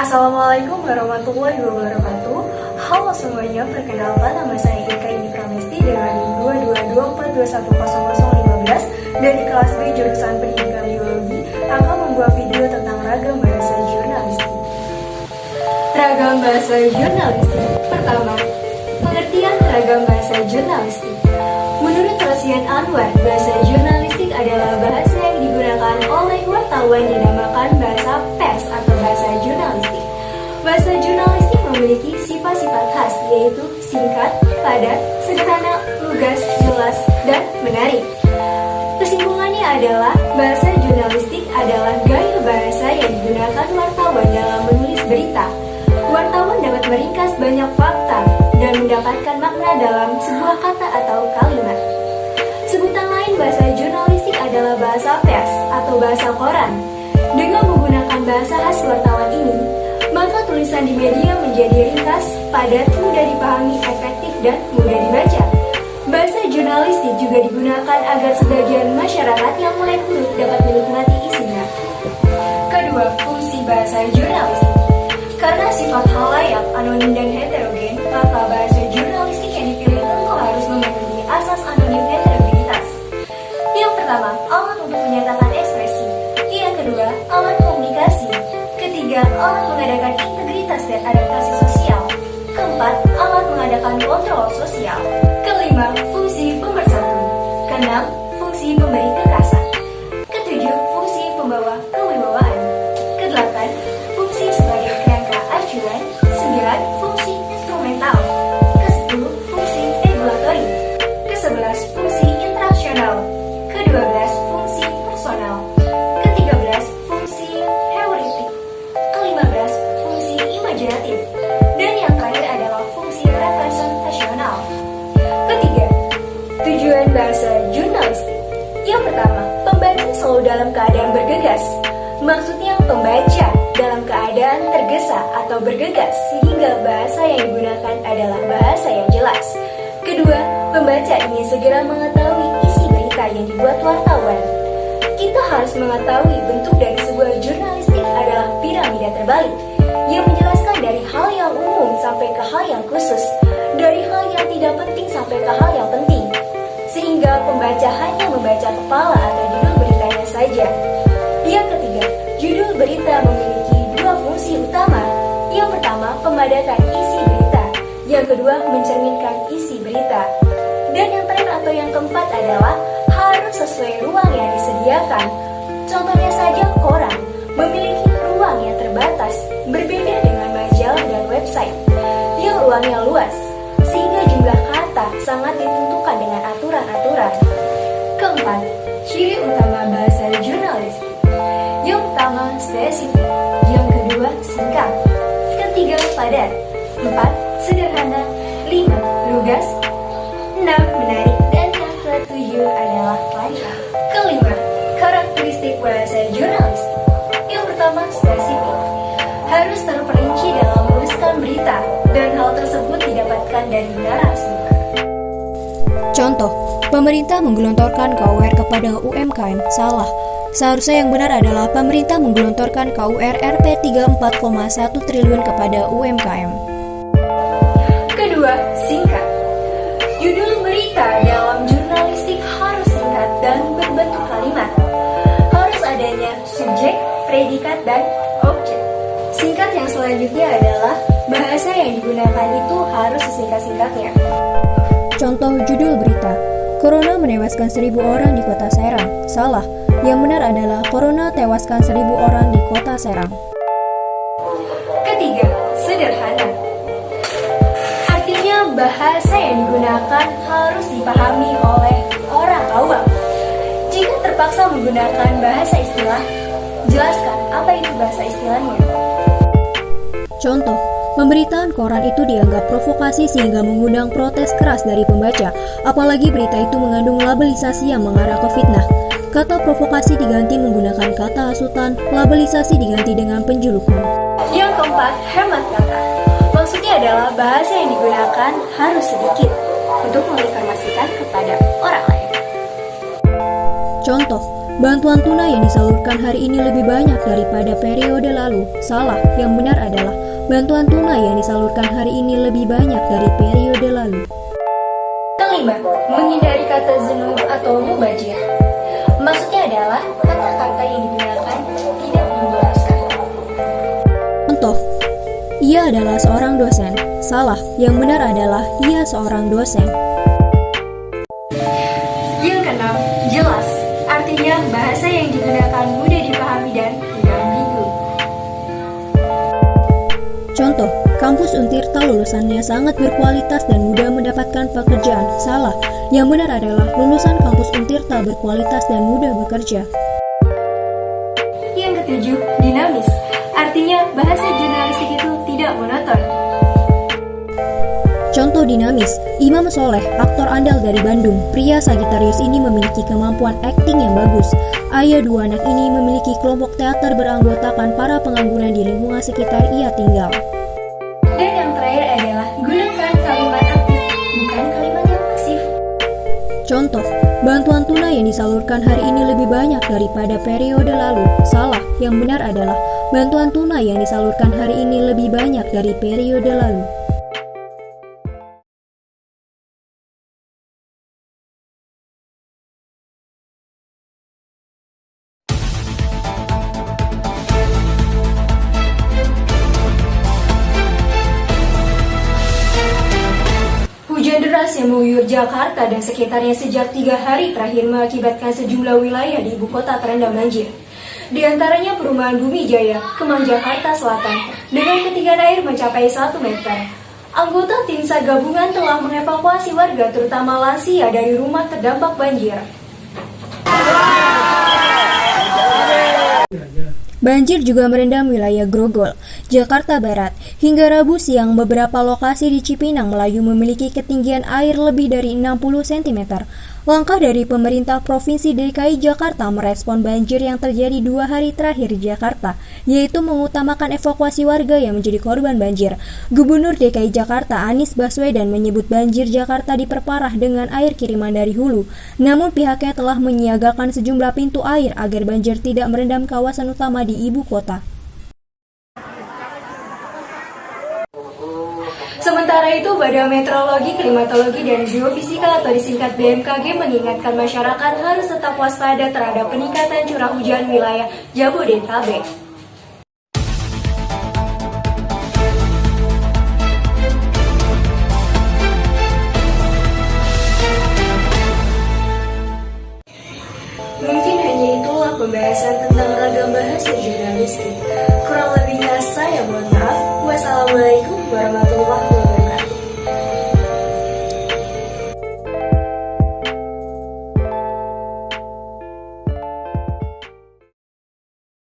Assalamualaikum warahmatullahi wabarakatuh. Halo semuanya, perkenalkan nama saya Ika Indi Pramesti dengan NIM 222421015 dari kelas B jurusan Pendidikan Biologi akan membuat video tentang ragam bahasa jurnalistik. Ragam bahasa jurnalistik. Pertama, pengertian ragam bahasa jurnalistik. Menurut Rosian Anwar, bahasa jurnalistik adalah bahasa yang digunakan oleh wartawan dinamakan bahasa pers atau bahasa jurnalistik. Bahasa jurnalistik memiliki sifat-sifat khas, yaitu singkat, padat, sederhana, lugas, jelas, dan menarik. Kesimpulannya adalah bahasa jurnalistik adalah gaya bahasa yang digunakan wartawan dalam menulis berita. Wartawan dapat meringkas banyak fakta dan mendapatkan makna dalam sebuah kata atau kalimat. Sebutan lain bahasa jurnalistik adalah bahasa pers atau bahasa koran. Dengan menggunakan bahasa khas wartawan ini, maka tulisan di media menjadi ringkas, padat, mudah dipahami, efektif, dan mudah dibaca. Bahasa jurnalistik juga digunakan agar sebagian masyarakat yang melek huruf dapat menikmati isinya. Kedua, fungsi bahasa jurnalistik. Karena sifat halayak, anonim, dan heterogen, maka bahasa jurnalistik yang dipilih tentu harus memenuhi asas anonim heterogenitas. Yang pertama, alat untuk menyatakan ekspresi. Yang kedua, alat komunikasi. Ketiga, alat mengadakan integritas dan adaptasi sosial. Keempat, alat mengadakan kontrol sosial. Kelima, fungsi pemersatu. Keenam, fungsi pemberi kekasan. Ketujuh, fungsi pembawa kewibawaan. Kedelapan, fungsi sebagai kerangka acuan. Sembilan, fungsi instrumental. Kesepuluh, fungsi regulatori. Kesebelas, fungsi interaksional. Kedua belas, fungsi personal. Ketiga belas, fungsi heuristik. Kelima belas, fungsi imajinatif. Dan yang terakhir adalah fungsi representasional. Ketiga, tujuan bahasa jurnalistik. Yang pertama, pembaca selalu dalam keadaan bergegas. Maksudnya pembaca dalam keadaan tergesa atau bergegas sehingga bahasa yang digunakan adalah bahasa yang jelas. Kedua, pembaca ingin segera mengetahui isi berita yang dibuat wartawan. Kita harus mengetahui bentuk dari sebuah jurnalistik adalah piramida terbalik yang menjelaskan dari hal yang umum sampai ke hal yang khusus, dari hal yang tidak penting sampai ke hal yang penting, sehingga pembaca hanya membaca kepala atau judul beritanya saja. Yang ketiga, judul berita memiliki dua fungsi utama. Yang pertama, pemadatan isi berita. Yang kedua, mencerminkan isi berita. Dan yang terakhir atau yang keempat adalah harus sesuai ruang yang disediakan. Contohnya saja koran memiliki ruang yang terbatas, berbeda dengan majalah dan website yang ruangnya luas, sehingga jumlah kata sangat ditentukan dengan aturan-aturan. Keempat, ciri utama bahasa jurnalistik. Yang pertama, spesifik. Yang kedua, singkat. Ketiga, padat. Empat, sederhana. Lima, lugas. Enam, menarik. Dan yang ketujuh adalah panjang. Kelima, karakteristik bahasa jurnalistik. Yang pertama, spesifik. Harus terperinci dalam menuliskan berita, dan hal tersebut didapatkan dari narasi. Contoh, pemerintah menggelontorkan KUR kepada UMKM. Salah. Seharusnya yang benar adalah pemerintah menggelontorkan KUR Rp 34,1 triliun kepada UMKM. Kedua, singkat. Judul berita dalam jurnalistik harus singkat dan berbentuk kalimat. Harus adanya subjek, predikat, dan objek. Singkat yang selanjutnya adalah bahasa yang digunakan itu harus sesingkat-singkatnya. Contoh judul berita, Corona menewaskan 1.000 orang di kota Serang. Salah. Yang benar adalah Corona tewaskan 1.000 orang di kota Serang. Ketiga, sederhana. Artinya bahasa yang digunakan harus dipahami oleh orang awam. Jika terpaksa menggunakan bahasa istilah, jelaskan apa itu bahasa istilahnya. Contoh, pemberitaan koran itu dianggap provokasi sehingga mengundang protes keras dari pembaca, apalagi berita itu mengandung labelisasi yang mengarah ke fitnah. Kata provokasi diganti menggunakan kata hasutan, labelisasi diganti dengan penjulukan. Yang keempat, hemat kata. Maksudnya adalah bahasa yang digunakan harus sedikit untuk menginformasikan kepada orang lain. Contoh, bantuan tunai yang disalurkan hari ini lebih banyak daripada periode lalu. Salah, yang benar adalah bantuan tunai yang disalurkan hari ini lebih banyak dari periode lalu. Kelima, menghindari kata zunub atau mubazir. Maksudnya adalah kata-kata yang digunakan tidak memboroskan. Contoh, ia adalah seorang dosen. Salah, yang benar adalah ia seorang dosen. Yang keenam, jelas. Artinya bahasa yang digunakan mudah dipahami dan tidak ambigu. Contoh, kampus Untirta lulusannya sangat berkualitas dan mudah mendapatkan pekerjaan. Salah, yang benar adalah lulusan kampus Untirta berkualitas dan mudah bekerja. Yang ketujuh, dinamis. Artinya bahasa jurnalistik itu tidak monoton. Contoh dinamis, Imam Soleh, aktor andal dari Bandung. Pria Sagitarius ini memiliki kemampuan akting yang bagus. Ayah dua anak ini memiliki kelompok teater beranggotakan para pengangguran di lingkungan sekitar ia tinggal. Dan yang terakhir adalah gunakan kalimat aktif, bukan kalimat yang pasif. Contoh, bantuan tunai yang disalurkan hari ini lebih banyak daripada periode lalu. Salah, yang benar adalah bantuan tunai yang disalurkan hari ini lebih banyak dari periode lalu. Hujan deras yang mengguyur Jakarta dan sekitarnya sejak 3 hari terakhir mengakibatkan sejumlah wilayah di ibu kota terendam banjir. Di antaranya perumahan Bumi Jaya, Kemang, Jakarta Selatan, dengan ketinggian air mencapai 1 meter. Anggota tim SAR gabungan telah mengevakuasi warga terutama lansia dari rumah terdampak banjir. Banjir juga merendam wilayah Grogol, Jakarta Barat. Hingga Rabu siang, beberapa lokasi di Cipinang, Melayu memiliki ketinggian air lebih dari 60 cm. Langkah dari pemerintah Provinsi DKI Jakarta merespon banjir yang terjadi 2 hari terakhir di Jakarta, yaitu mengutamakan evakuasi warga yang menjadi korban banjir. Gubernur DKI Jakarta Anies Baswedan menyebut banjir Jakarta diperparah dengan air kiriman dari hulu. Namun pihaknya telah menyiagakan sejumlah pintu air agar banjir tidak merendam kawasan utama di ibu kota. Sementara itu, Badan Meteorologi, Klimatologi, dan Geofisika atau disingkat BMKG mengingatkan masyarakat harus tetap waspada terhadap peningkatan curah hujan wilayah Jabodetabek. Mungkin hanya itulah pembahasan tentang ragam bahasa jurnalistik. Kurang lebihnya saya mohon maaf. Wassalamualaikum warahmatullahi wabarakatuh.